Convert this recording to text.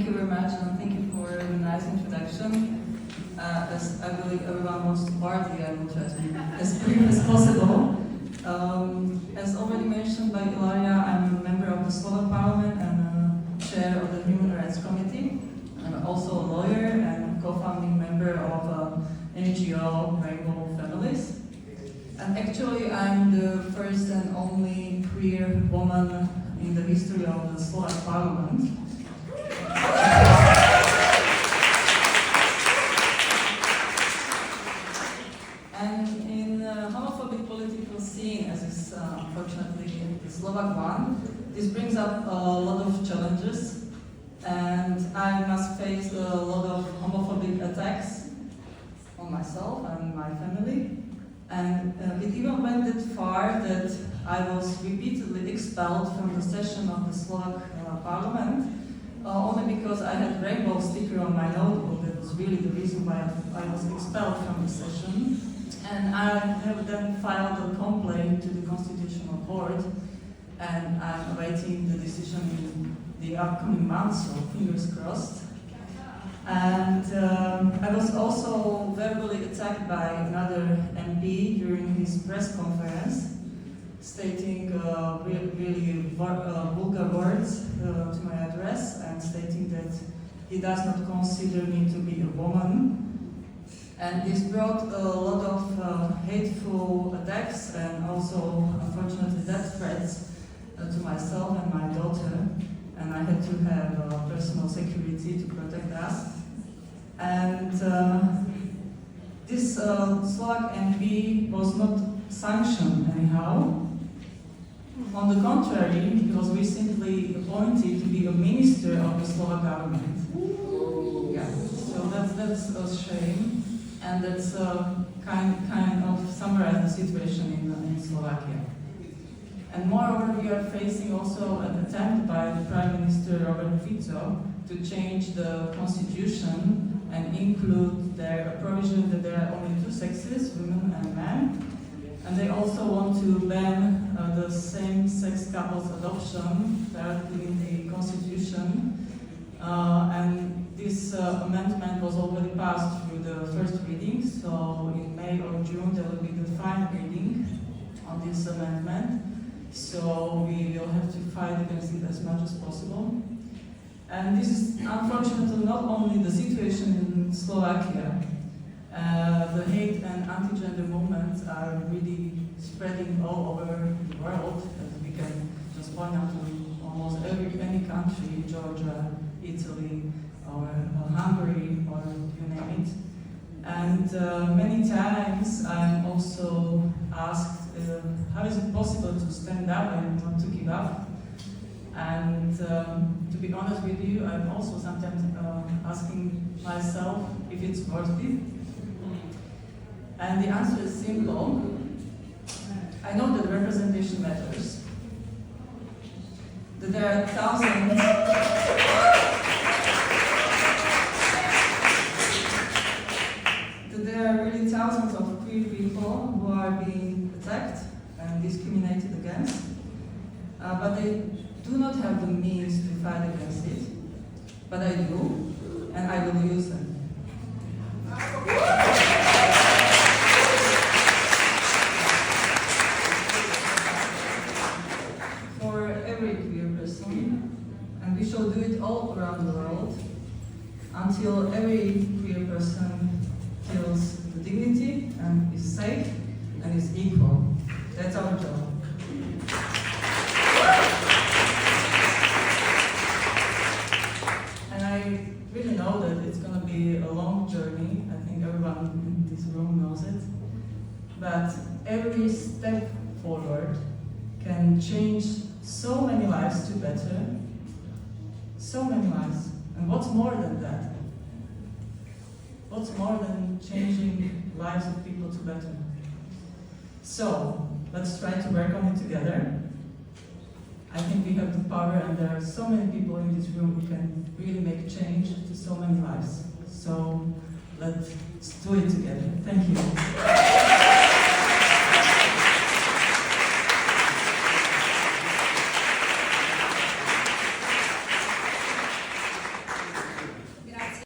thank you very much, and thank you for the nice introduction. As I believe everyone wants to party, I will try to be as brief as possible. As already mentioned by Ilaria, I'm a member of the Slovak Parliament and chair of the Human Rights Committee. I'm also a lawyer and co-founding member of NGO Rainbow Families. And actually, I'm the first and only queer woman in the history of the Slovak Parliament. And in the homophobic political scene, as is unfortunately the Slovak one, this brings up a lot of challenges, and I must face a lot of homophobic attacks on myself and my family. And it even went that far that I was repeatedly expelled from the session of the Slovak Parliament, only because I had rainbow sticker on my notebook. That was really the reason why I was expelled from the session. And I have then filed a complaint to the Constitutional Court, and I'm awaiting the decision in the upcoming months, so fingers crossed. And I was also verbally attacked by another MP during his press conference, stating really vulgar words to my address, and stating that he does not consider me to be a woman. And this brought a lot of hateful attacks and also, unfortunately, death threats to myself and my daughter. And I had to have personal security to protect us. And this Slovak MP was not sanctioned anyhow. On the contrary, he was recently appointed to be a minister of the Slovak government. Yeah, so that's a shame, and that's kind of summarize the situation in Slovakia. And moreover, we are facing also an attempt by the Prime Minister Robert Fico to change the constitution and include a provision that there are only two sexes, women and men. And they also want to ban the same-sex couples adoption directly in the constitution. And this amendment was already passed through the first reading, so in May or June there will be the final reading on this amendment. So we will have to fight against it as much as possible. And this is unfortunately not only the situation in Slovakia. The hate and anti-gender movements are really spreading all over the world. As we can just point out to almost any country, Georgia, Italy, or Hungary, or you name it. And many times I'm also asked, how is it possible to stand up and not to give up? And to be honest with you, I'm also sometimes asking myself if it's worth it. And the answer is simple. I know that representation matters. That there are thousands thousands of queer people who are being attacked and discriminated against, but they do not have the means to fight against it. But I do, and I will use them. For every queer person, and we shall do it all around the world, until every queer person feels the dignity and is safe and is equal. That's our job. And I really know that it's going to be a long journey. I think everyone in this room knows it. But every step forward can change so many lives to better. So many lives. And what's more than that? What's more than changing lives of people to better? So, let's try to work on it together. I think we have the power, and there are so many people in this room who can really make change to so many lives. So, let's do it together. Thank you.